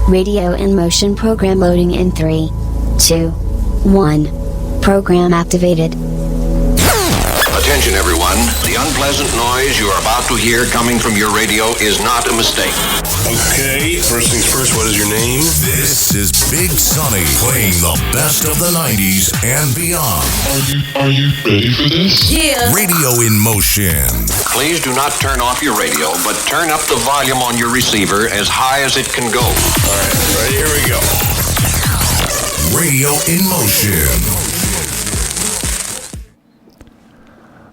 Radio in motion. Program loading in 3, 2, 1. Program activated. Attention everyone, the unpleasant noise you are about to hear coming from your radio is not a mistake. Okay, first things first, what is your name? This is Big Sonny playing the best of the 90s and beyond. Are you ready for this? Yeah. Radio in motion. Please do not turn off your radio, but turn up the volume on your receiver as high as it can go. All right, here we go. Radio in motion.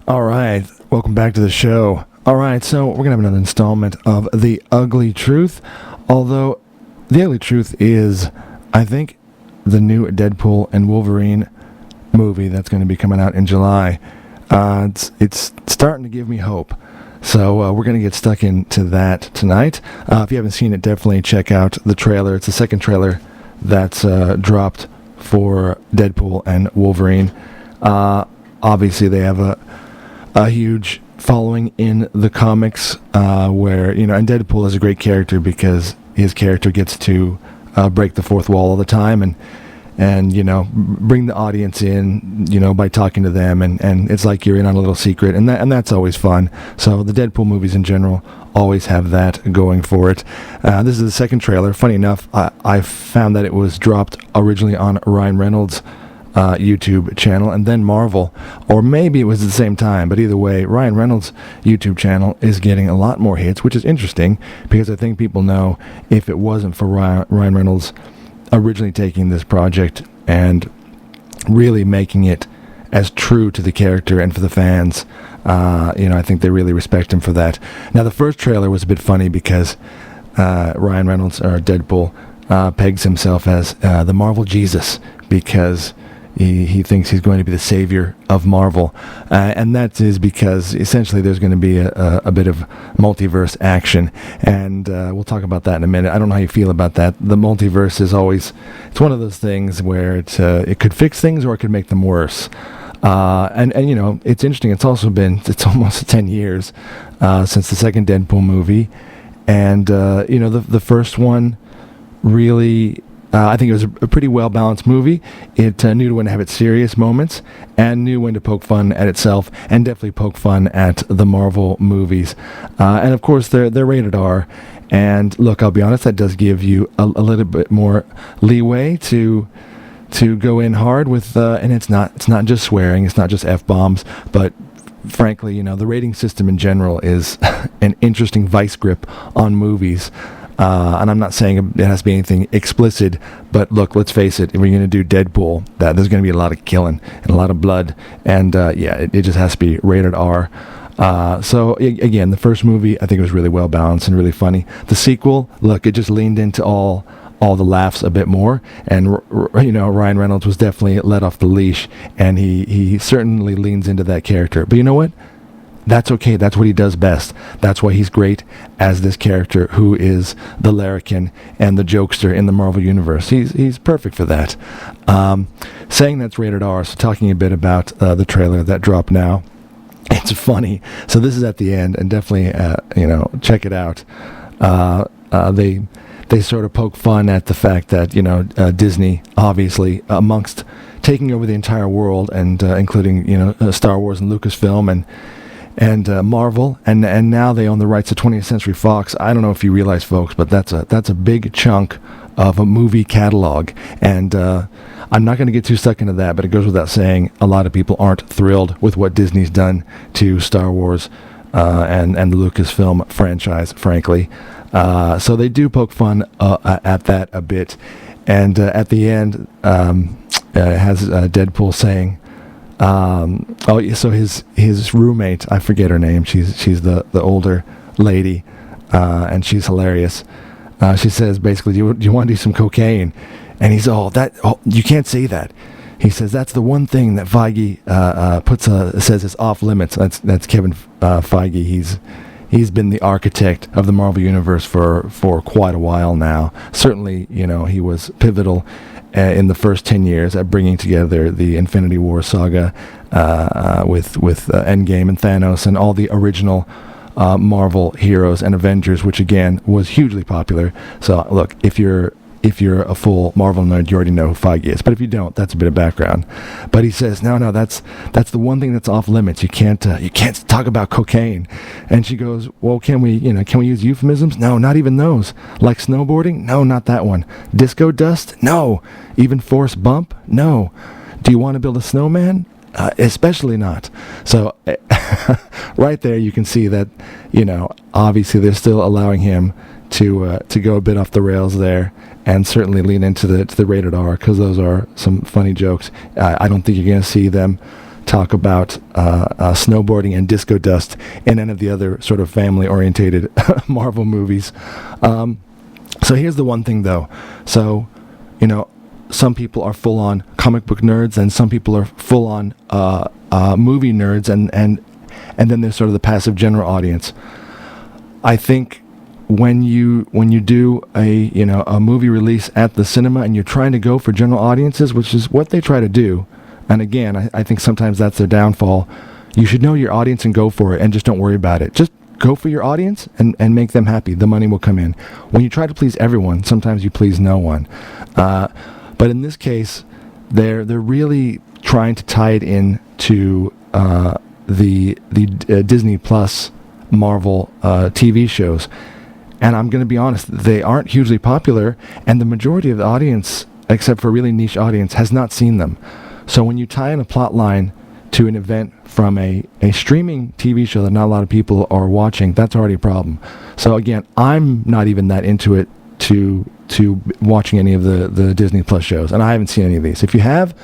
All right, welcome back to the show. All right, so we're going to have another installment of The Ugly Truth, although The Ugly Truth is, I think, the new DeadPool and Wolverine movie that's going to be coming out in July. It's starting to give me hope, so we're going to get stuck into that tonight. If you haven't seen it, definitely check out the trailer. It's the second trailer that's dropped for DeadPool and Wolverine. Obviously, they have a huge following in the comics, where, and Deadpool is a great character because his character gets to break the fourth wall all the time and bring the audience in, by talking to them, and it's like you're in on a little secret, and that's always fun. So the Deadpool movies in general always have that going for it. This is the second trailer. Funny enough, I found that it was dropped originally on Ryan Reynolds' YouTube channel, and then Marvel, or maybe it was at the same time, but either way, Ryan Reynolds' YouTube channel is getting a lot more hits, which is interesting, because I think people know if it wasn't for Ryan Reynolds originally taking this project and really making it as true to the character and for the fans, I think they really respect him for that. Now, the first trailer was a bit funny because Ryan Reynolds, or Deadpool, pegs himself as the Marvel Jesus, because he thinks he's going to be the savior of Marvel, and that is because essentially there's going to be a bit of multiverse action, and we'll talk about that in a minute. I don't know how you feel about that. The multiverse is it's one of those things where it could fix things or it could make them worse. And it's interesting. It's almost 10 years since the second Deadpool movie, and the first one really. I think it was a pretty well-balanced movie. It knew when to have its serious moments and knew when to poke fun at itself, and definitely poke fun at the Marvel movies. And of course, they're rated R. And look, I'll be honest, that does give you a little bit more leeway to go in hard with. And it's not just swearing, it's not just F-bombs, but frankly, the rating system in general is an interesting vice grip on movies. And I'm not saying it has to be anything explicit, but look, let's face it, if we're going to do Deadpool, there's going to be a lot of killing and a lot of blood, and it just has to be rated R. So again, the first movie, I think it was really well balanced and really funny. The sequel, look, it just leaned into all the laughs a bit more, and Ryan Reynolds was definitely let off the leash, and he certainly leans into that character. But you know what? That's okay. That's what he does best. That's why he's great as this character who is the larrikin and the jokester in the Marvel Universe. He's perfect for that. Saying that's rated R, so talking a bit about the trailer that dropped now. It's funny. So this is at the end, and definitely, check it out. They sort of poke fun at the fact that, Disney, obviously, amongst taking over the entire world, and including, Star Wars and Lucasfilm and Marvel, and now they own the rights to 20th Century Fox. I don't know if you realize, folks, but that's a big chunk of a movie catalog, and I'm not going to get too stuck into that, but it goes without saying, a lot of people aren't thrilled with what Disney's done to Star Wars and the Lucasfilm franchise, frankly. So they do poke fun at that a bit, and at the end, it has Deadpool saying, so his roommate, I forget her name, she's the older lady, and she's hilarious. She says basically, do you want to do some cocaine? And he's you can't say that. He says that's the one thing that Feige says is off limits. That's Kevin Feige. He's been the architect of the Marvel Universe for quite a while now. Certainly, he was pivotal in the first 10 years at bringing together the Infinity War saga with Endgame and Thanos and all the original Marvel heroes and Avengers, which again was hugely popular. So look, if you're if you're a full Marvel nerd, you already know who Feige is. But if you don't, that's a bit of background. But he says, no, that's the one thing that's off limits. You can't talk about cocaine. And she goes, well, can we use euphemisms? No, not even those. Like snowboarding? No, not that one. Disco dust? No. Even force bump? No. Do you want to build a snowman? Especially not. So right there you can see that, obviously they're still allowing him to go a bit off the rails there, and certainly lean into the rated R, because those are some funny jokes. I don't think you're going to see them talk about snowboarding and disco dust in any of the other sort of family-orientated Marvel movies. So here's the one thing, though. So, some people are full-on comic book nerds, and some people are full-on movie nerds, and then there's sort of the passive general audience. I think when you do a movie release at the cinema and you're trying to go for general audiences, which is what they try to do, and again, I think sometimes that's their downfall, you should know your audience and go for it, and just don't worry about it. Just go for your audience and make them happy. The money will come in. When you try to please everyone, sometimes you please no one. But in this case, they're really trying to tie it in to the Disney Plus Marvel TV shows. And I'm going to be honest, they aren't hugely popular, and the majority of the audience, except for a really niche audience, has not seen them. So when you tie in a plot line to an event from a streaming TV show that not a lot of people are watching, that's already a problem. So again, I'm not even that into it to watching any of the Disney Plus shows, and I haven't seen any of these. If you have,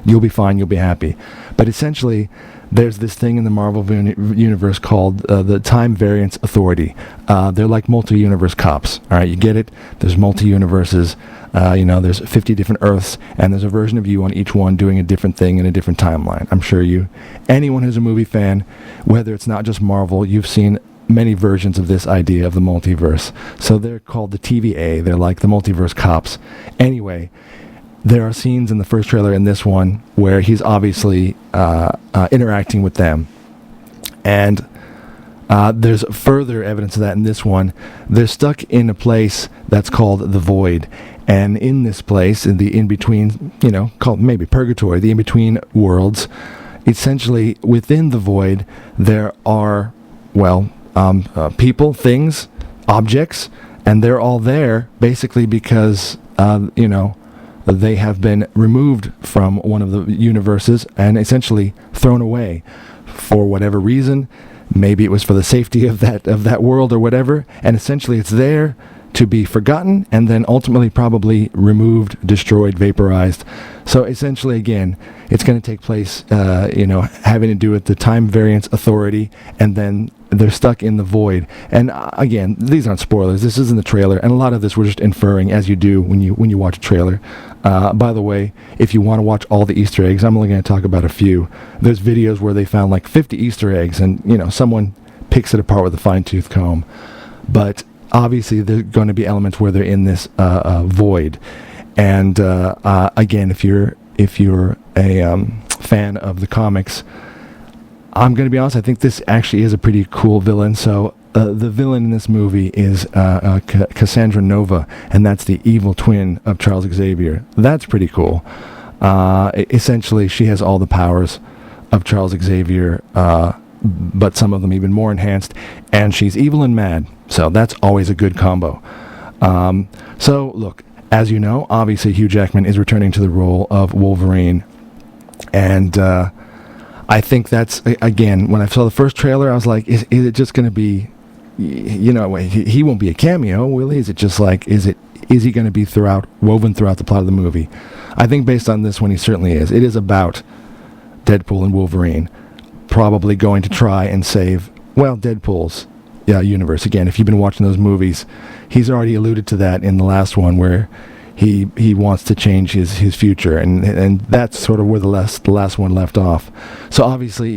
you'll be fine, you'll be happy. But essentially, there's this thing in the Marvel universe called the Time Variance Authority. They're like multi-universe cops. All right, you get it? There's multi-universes. There's 50 different Earths, and there's a version of you on each one doing a different thing in a different timeline. I'm sure anyone who's a movie fan, whether it's not just Marvel, you've seen many versions of this idea of the multiverse. So they're called the TVA. They're like the multiverse cops. Anyway, there are scenes in the first trailer in this one where he's obviously interacting with them. And there's further evidence of that in this one. They're stuck in a place that's called the Void. And in this place, in the in-between, called maybe purgatory, the in-between worlds, essentially within the Void, there are, people, things, objects, and they're all there basically because, they have been removed from one of the universes and essentially thrown away for whatever reason. Maybe it was for the safety of that world or whatever, and essentially it's there to be forgotten and then ultimately probably removed, destroyed, vaporized. So essentially, again, it's going to take place, having to do with the Time Variance Authority, and then they're stuck in the Void. And again, these aren't spoilers. This isn't the trailer, and a lot of this we're just inferring, as you do when you watch a trailer. By the way, if you want to watch all the Easter eggs, I'm only going to talk about a few. There's videos where they found like 50 Easter eggs, and someone picks it apart with a fine-tooth comb. But obviously, there are going to be elements where they're in this void. And again, if you're a fan of the comics, I'm going to be honest, I think this actually is a pretty cool villain. So the villain in this movie is Cassandra Nova, and that's the evil twin of Charles Xavier. That's pretty cool. Essentially, she has all the powers of Charles Xavier, but some of them even more enhanced, and she's evil and mad. So that's always a good combo. So look, as you know, obviously Hugh Jackman is returning to the role of Wolverine, and I think that's, again, when I saw the first trailer, I was like, is it just going to be, he won't be a cameo, will he? Is it just like, is he going to be woven throughout the plot of the movie? I think based on this one, he certainly is. It is about DeadPool and Wolverine probably going to try and save, Deadpool's universe. Again, if you've been watching those movies, he's already alluded to that in the last one where he wants to change his future, and that's sort of where the last one left off. So obviously,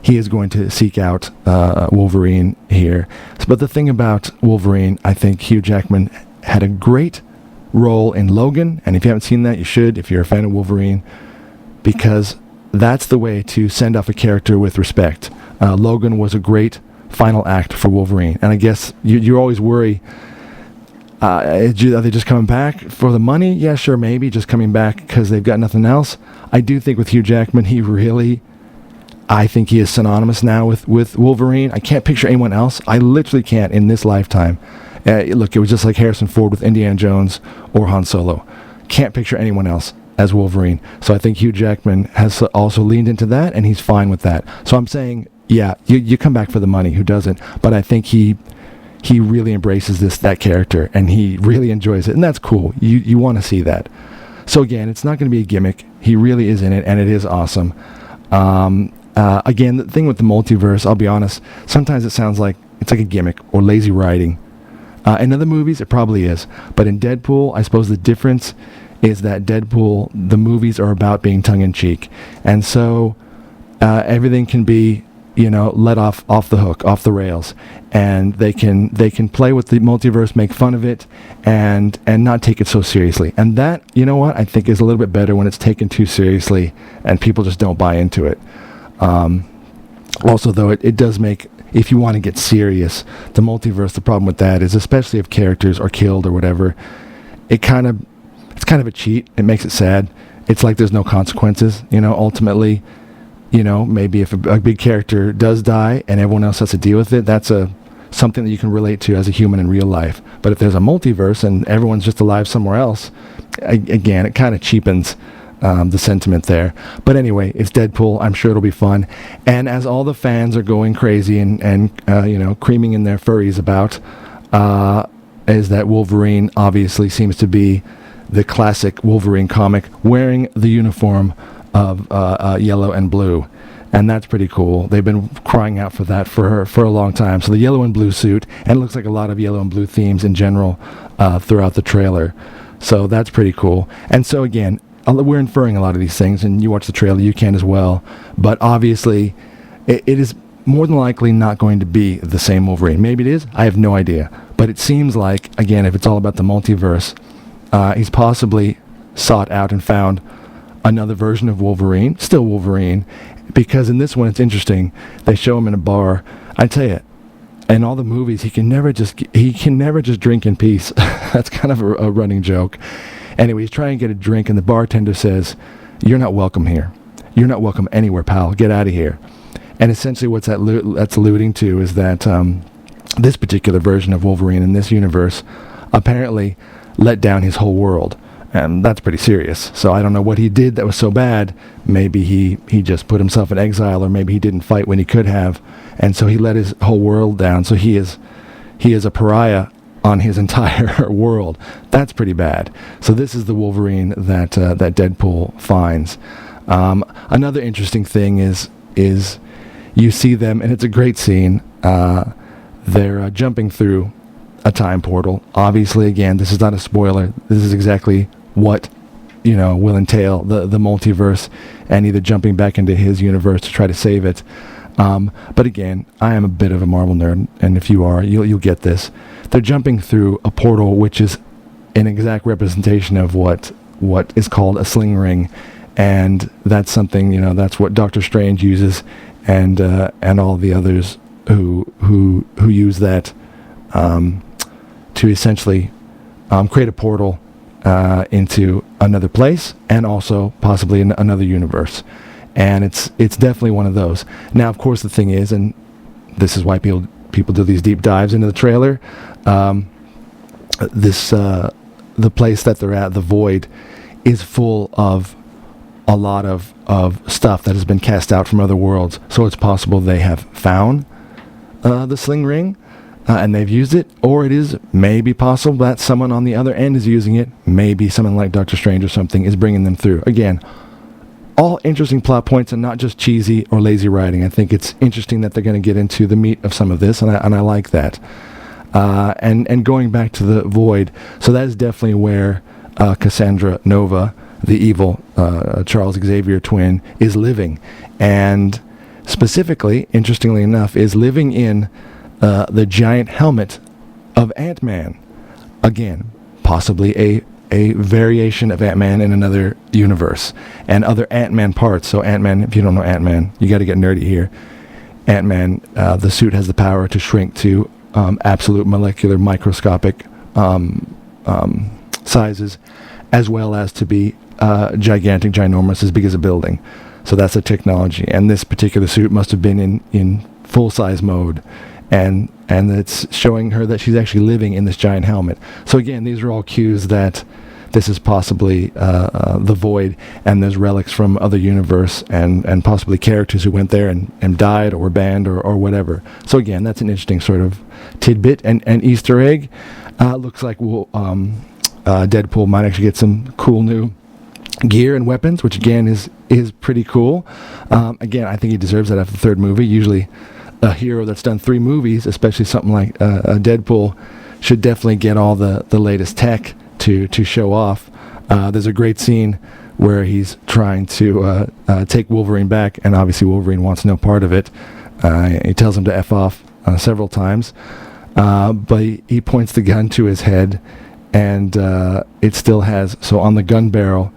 he is going to seek out Wolverine here. But the thing about Wolverine, I think Hugh Jackman had a great role in Logan, and if you haven't seen that, you should, if you're a fan of Wolverine, because that's the way to send off a character with respect. Logan was a great final act for Wolverine, and I guess you always worry Are they just coming back for the money? Yeah, sure, maybe. Just coming back because they've got nothing else. I do think with Hugh Jackman, I think he is synonymous now with Wolverine. I can't picture anyone else. I literally can't in this lifetime. Look, it was just like Harrison Ford with Indiana Jones or Han Solo. Can't picture anyone else as Wolverine. So I think Hugh Jackman has also leaned into that, and he's fine with that. So I'm saying, yeah, you come back for the money. Who doesn't? But I think he really embraces that character, and he really enjoys it, and that's cool. You want to see that. So again, it's not going to be a gimmick. He really is in it, and it is awesome. Again, the thing with the multiverse, I'll be honest, sometimes it sounds like it's like a gimmick or lazy writing. In other movies, it probably is. But in Deadpool, I suppose the difference is that Deadpool, the movies are about being tongue-in-cheek. And so everything can be, let off the hook, off the rails. And they can play with the multiverse, make fun of it, and not take it so seriously. And that, you know what, I think is a little bit better when it's taken too seriously and people just don't buy into it. Also, though, it does make, if you want to get serious, the multiverse, the problem with that is, especially if characters are killed or whatever, it's kind of a cheat. It makes it sad. It's like there's no consequences, ultimately, maybe if a big character does die and everyone else has to deal with it, that's something that you can relate to as a human in real life. But if there's a multiverse and everyone's just alive somewhere else, again, it kind of cheapens the sentiment there. But anyway, it's Deadpool. I'm sure it'll be fun. And as all the fans are going crazy and creaming in their furries about, is that Wolverine obviously seems to be the classic Wolverine comic, wearing the uniform of yellow and blue. And that's pretty cool. They've been crying out for that for a long time. So the yellow and blue suit, and it looks like a lot of yellow and blue themes in general throughout the trailer. So that's pretty cool. And so again, we're inferring a lot of these things, and you watch the trailer, you can as well. But obviously, it is more than likely not going to be the same Wolverine. Maybe it is. I have no idea. But it seems like, again, if it's all about the multiverse, he's possibly sought out and found another version of Wolverine, still Wolverine, because in this one, it's interesting. They show him in a bar. I tell you, in all the movies, he can never just drink in peace. That's kind of a running joke. Anyway, he's trying to get a drink, and the bartender says, "You're not welcome here. You're not welcome anywhere, pal. Get out of here." And essentially what's that's alluding to is that this particular version of Wolverine in this universe apparently let down his whole world. And that's pretty serious. So I don't know what he did that was so bad. Maybe he just put himself in exile, or maybe he didn't fight when he could have. And so he let his whole world down. So he is a pariah on his entire world. That's pretty bad. So this is the Wolverine that Deadpool finds. Another interesting thing is you see them, and it's a great scene. They're jumping through a time portal. Obviously, again, this is not a spoiler. This is exactly what will entail the multiverse, and either jumping back into his universe to try to save it. But again, I am a bit of a Marvel nerd, and if you are, you'll get this. They're jumping through a portal, which is an exact representation of what is called a sling ring, and that's something, that's what Doctor Strange uses, and all the others who use that to essentially create a portal into another place, and also possibly in another universe. And it's definitely one of those. Now, of course, the thing is, and this is why people do these deep dives into the trailer, the place that they're at, the Void, is full of a lot of stuff that has been cast out from other worlds. So it's possible they have found the sling ring, and they've used it, or it is maybe possible that someone on the other end is using it. Maybe someone like Doctor Strange or something is bringing them through. Again, all interesting plot points and not just cheesy or lazy writing. I think it's interesting that they're going to get into the meat of some of this, and I like that. And going back to the Void, so that is definitely where Cassandra Nova, the evil Charles Xavier twin, is living. And specifically, interestingly enough, is living in the giant helmet of Ant-Man. Again, possibly a variation of Ant-Man in another universe, and other Ant-Man parts. So Ant-Man, if you don't know Ant-Man, you got to get nerdy here. Ant-Man, the suit has the power to shrink to absolute molecular microscopic sizes, as well as to be gigantic, ginormous, as big as a building. So that's the technology. And this particular suit must have been in full-size mode. And it's showing her that she's actually living in this giant helmet. So again, these are all cues that this is possibly the Void, and there's relics from other universe and possibly characters who went there and died or were banned or whatever. So again, that's an interesting sort of tidbit and Easter egg. Looks like Deadpool might actually get some cool new gear and weapons, which again is pretty cool. Again, I think he deserves that after the third movie. Usually a hero that's done 3 movies, especially something like Deadpool, should definitely get all the latest tech to show off. There's a great scene where he's trying to take Wolverine back, and obviously Wolverine wants no part of it. He tells him to F off several times, but he points the gun to his head, and it still has, so on the gun barrel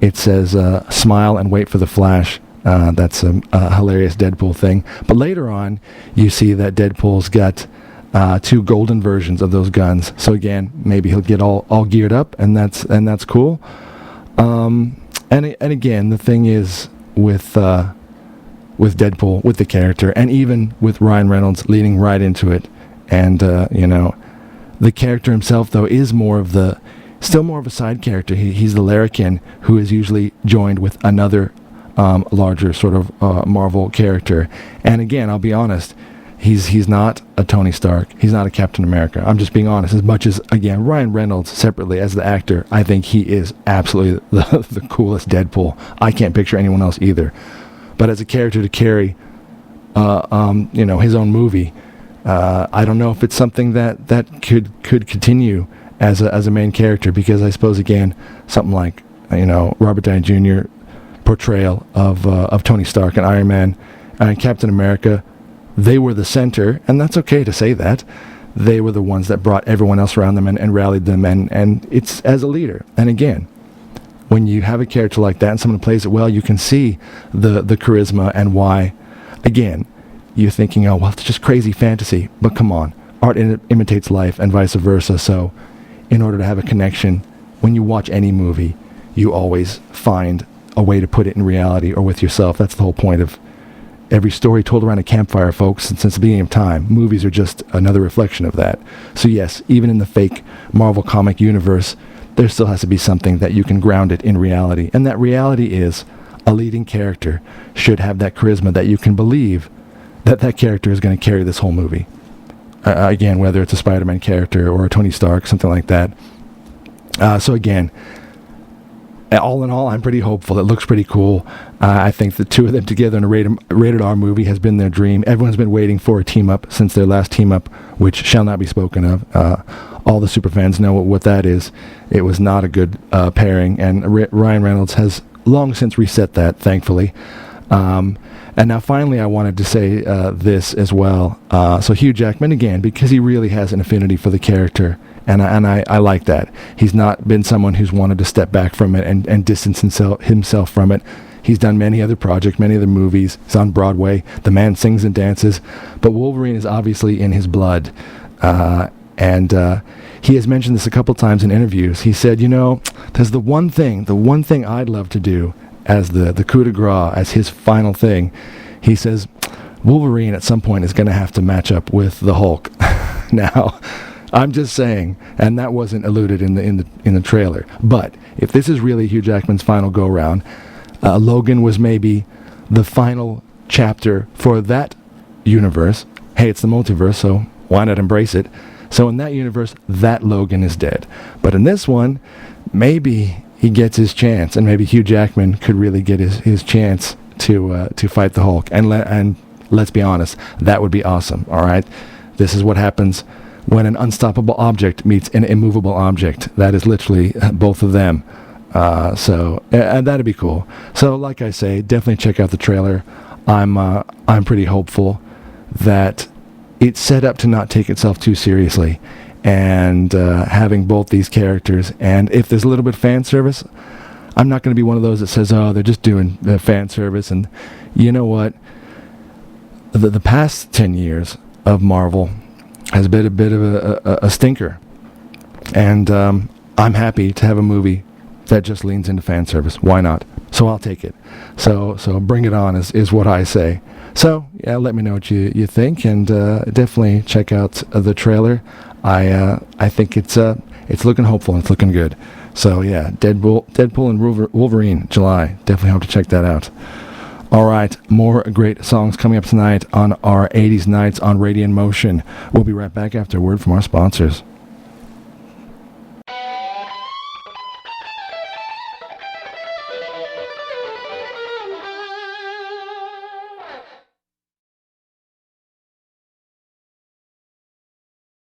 it says smile and wait for the flash. That's a hilarious Deadpool thing. But later on you see that Deadpool's got 2 golden versions of those guns. So again, maybe he'll get all geared up, and that's cool. And again, the thing is with Deadpool, with the character, and even with Ryan Reynolds leading right into it, and the character himself though is still more of a side character. He's the larrikin who is usually joined with another larger sort of Marvel character. And again, I'll be honest, he's not a Tony Stark. He's not a Captain America. I'm just being honest. As much as, again, Ryan Reynolds separately as the actor, I think he is absolutely the coolest Deadpool. I can't picture anyone else either. But as a character to carry, his own movie, I don't know if it's something that could continue as a main character, because I suppose, again, something like Robert Downey Jr. portrayal of Tony Stark and Iron Man and Captain America, they were the center, and that's okay to say that. They were the ones that brought everyone else around them and rallied them, and it's as a leader. And again, when you have a character like that and someone plays it well, you can see the charisma and why. Again, you're thinking, oh, well, it's just crazy fantasy. But come on, art imitates life and vice versa. So in order to have a connection, when you watch any movie, you always find a way to put it in reality or with yourself. That's the whole point of every story told around a campfire, folks. Since the beginning of time, movies are just another reflection of that. So yes, even in the fake Marvel comic universe, there still has to be something that you can ground it in reality. And that reality is a leading character should have that charisma that you can believe that character is going to carry this whole movie. Again, whether it's a Spider-Man character or a Tony Stark, something like that. So again, all in all, I'm pretty hopeful. It looks pretty cool. I think the two of them together in a rated R movie has been their dream. Everyone's been waiting for a team-up since their last team-up, which shall not be spoken of. All the superfans know what that is. It was not a good pairing, and Ryan Reynolds has long since reset that, thankfully. And now finally I wanted to say this as well. So Hugh Jackman, again, because he really has an affinity for the character, and I like that. He's not been someone who's wanted to step back from it and distance himself from it. He's done many other projects, many other movies. He's on Broadway. The man sings and dances. But Wolverine is obviously in his blood. And he has mentioned this a couple times in interviews. He said, there's the one thing I'd love to do as the coup de grace, as his final thing. He says, Wolverine at some point is going to have to match up with the Hulk. Now, I'm just saying, and that wasn't alluded in the trailer. But if this is really Hugh Jackman's final go-round, Logan was maybe the final chapter for that universe. Hey, it's the multiverse, so why not embrace it? So in that universe, that Logan is dead. But in this one, maybe he gets his chance, and maybe Hugh Jackman could really get his chance to fight the Hulk. And let's be honest, that would be awesome. All right, this is what happens when an unstoppable object meets an immovable object. That is literally both of them. So that'd be cool. So like I say, definitely check out the trailer. I'm pretty hopeful that it's set up to not take itself too seriously, and having both these characters. And if there's a little bit of fan service, I'm not going to be one of those that says, oh, they're just doing fan service. And you know what? The past 10 years of Marvel has been a bit of a stinker. And I'm happy to have a movie that just leans into fan service. Why not? So I'll take it. So bring it on is what I say. So yeah, let me know what you think, and definitely check out the trailer. I think it's looking hopeful and it's looking good. So yeah, Deadpool and Wolverine, July. Definitely hope to check that out. All right, more great songs coming up tonight on our 80s Nights on Radiant Motion. We'll be right back after a word from our sponsors.